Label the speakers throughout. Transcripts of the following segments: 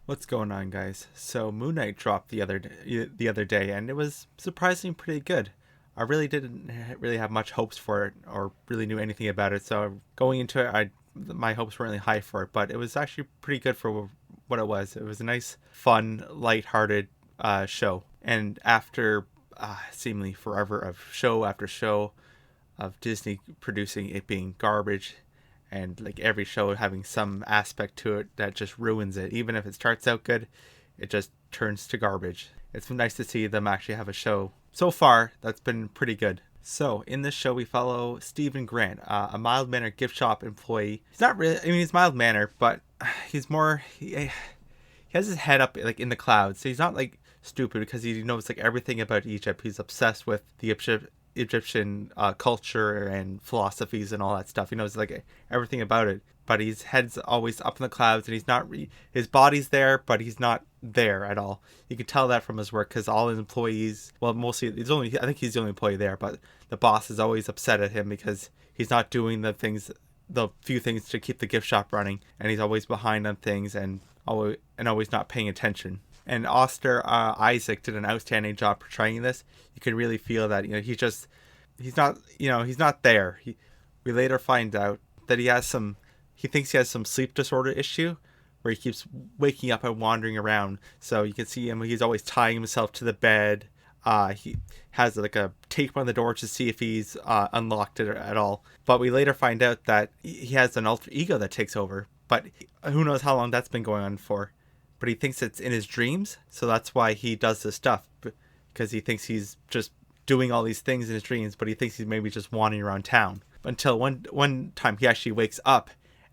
Speaker 1: What's going on, guys? So MoonKnight dropped the other day, and it was surprisingly pretty good. I really didn't really have much hopes for it, or really knew anything about it. So going into it, my hopes weren't really high for it, but it was actually pretty good for what it was. It was a nice, fun, lighthearted show. And after seemingly forever of show after show of Disney producing it being garbage, and like every show having some aspect to it that just ruins it. Even if it starts out good, it just turns to garbage. It's been nice to see them actually have a show so far that's been pretty good. So in this show, we follow Stephen Grant, a mild mannered gift shop employee. He's not really, I mean, he's mild mannered, but he's more, he has his head up like in the clouds. So he's not like stupid because he knows like everything about Egypt. He's obsessed with the Egyptian culture and philosophies and all that stuff. He knows like everything about it, but his head's always up in the clouds, and he's not. His body's there, but he's not there at all. You can tell that from his work because all his employees, well, mostly it's only I think he's the only employee there, but the boss is always upset at him because he's not doing the few things to keep the gift shop running, and he's always behind on things and always not paying attention. And Oster Isaac did an outstanding job portraying this. You can really feel that he's not there. We later find out that he thinks he has some sleep disorder issue where he keeps waking up and wandering around. So you can see him; he's always tying himself to the bed. He has like a tape on the door to see if he's unlocked it at all. But we later find out that he has an alter ego that takes over. But who knows how long that's been going on for. But he thinks it's in his dreams, so that's why he does this stuff, because he thinks he's just doing all these things in his dreams, but he thinks he's maybe just wandering around town. Until one time he actually wakes up,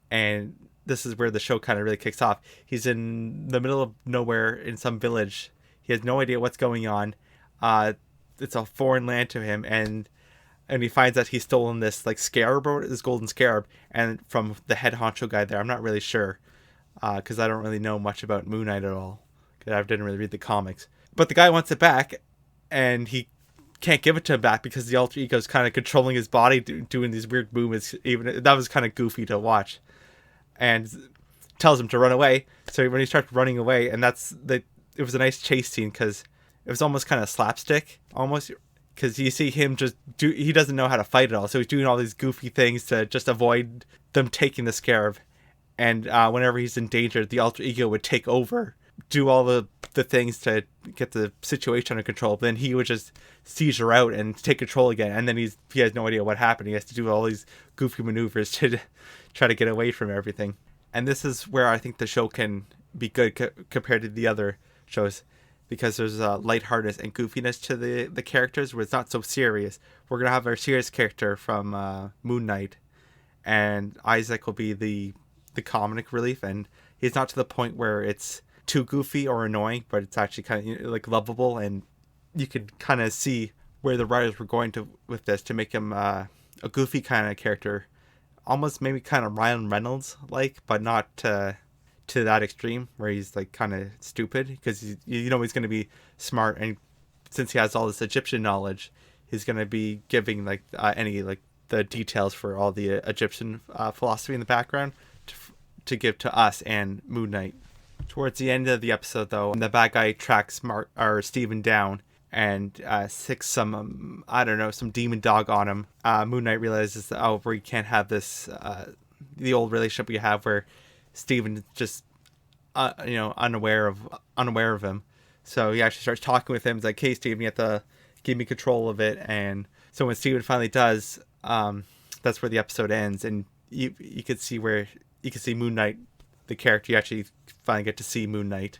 Speaker 1: and this is where the show kind of really kicks off. He's in the middle of nowhere in some village. He has no idea what's going on. It's a foreign land to him, and he finds that he's stolen this like scarab, or this golden scarab, and from the head honcho guy there. I'm not really sure, because I don't really know much about Moon Knight at all, because I didn't really read the comics. But the guy wants it back, and he can't give it to him back because the alter ego is kind of controlling his body, doing these weird movements. Even that was kind of goofy to watch, and tells him to run away. So when he starts running away, and it was a nice chase scene because it was almost kind of slapstick, almost. Because you see him he doesn't know how to fight at all. So he's doing all these goofy things to just avoid them taking the scarab. And whenever he's in danger, the alter ego would take over, do all the things to get the situation under control. But then he would just seizure out and take control again. And then he has no idea what happened. He has to do all these goofy maneuvers to try to get away from everything. And this is where I think the show can be good compared to the other shows, because there's lightheartedness and goofiness to the characters where it's not so serious. We're going to have our serious character from Moon Knight, and Isaac will be the comic relief, and he's not to the point where it's too goofy or annoying, but it's actually kind of like lovable, and you could kind of see where the writers were going to with this to make him a goofy kind of character, almost maybe kind of Ryan Reynolds like, but not to that extreme where he's like kind of stupid, because he's going to be smart, and since he has all this Egyptian knowledge, he's going to be giving like any like the details for all the Egyptian philosophy in the background to give to us and Moon Knight. Towards the end of the episode, though, the bad guy tracks Steven down and sicks some I don't know, some demon dog on him. Moon Knight realizes that we can't have this the old relationship we have where Steven just unaware of him. So he actually starts talking with him. He's like, "Hey, Steven, you have to give me control of it." And so when Steven finally does, that's where the episode ends. And you could see Moon Knight, the character. You actually finally get to see Moon Knight.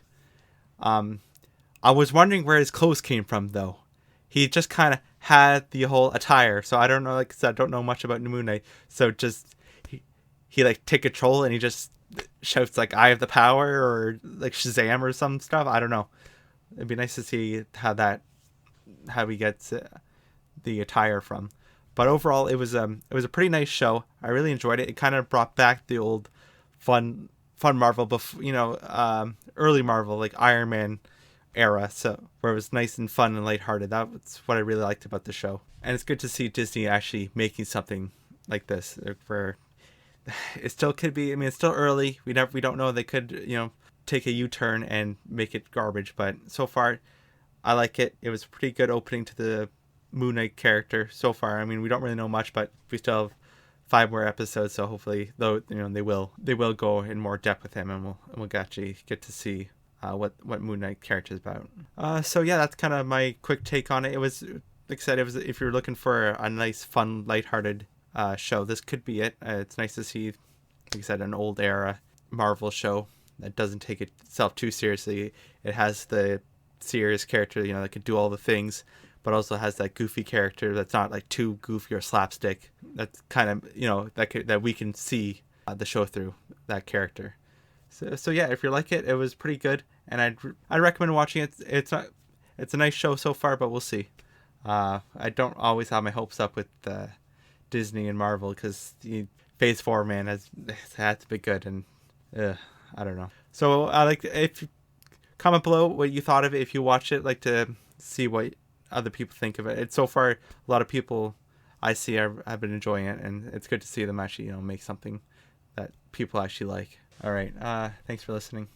Speaker 1: I was wondering where his clothes came from, though. He just kind of had the whole attire, so I don't know. Like I said, I don't know much about Moon Knight. So just he like take control, and he just shouts like "I have the power" or like Shazam or some stuff. I don't know. It'd be nice to see how he gets the attire from. But overall, it was a pretty nice show. I really enjoyed it. It kind of brought back the old fun Marvel, early Marvel, like Iron Man era. So where it was nice and fun and lighthearted. That's what I really liked about the show. And it's good to see Disney actually making something like this, where it still could be. I mean, it's still early. We don't know. They could, take a U-turn and make it garbage. But so far, I like it. It was a pretty good opening to the MoonKnight character so far. I mean, we don't really know much, but we still have 5 more episodes, so hopefully, though, they will go in more depth with him, and we'll actually get to see what MoonKnight character is about. So yeah, that's kind of my quick take on it. It was, like I said, it was, if you're looking for a nice, fun, lighthearted show, this could be it. It's nice to see, like I said, an old era Marvel show that doesn't take itself too seriously. It has the serious character, that could do all the things, but also has that goofy character that's not like too goofy or slapstick. That's kind of, that we can see the show through that character. So yeah, if you like it, it was pretty good, and I'd recommend watching it. It's a nice show so far, but we'll see. I don't always have my hopes up with Disney and Marvel, because Phase 4, man, has to be good, and I don't know. So if comment below what you thought of it. If you watch it, like to see what other people think of it. It's so far, a lot of people I see have been enjoying it, and it's good to see them actually make something that people actually like. All right, thanks for listening.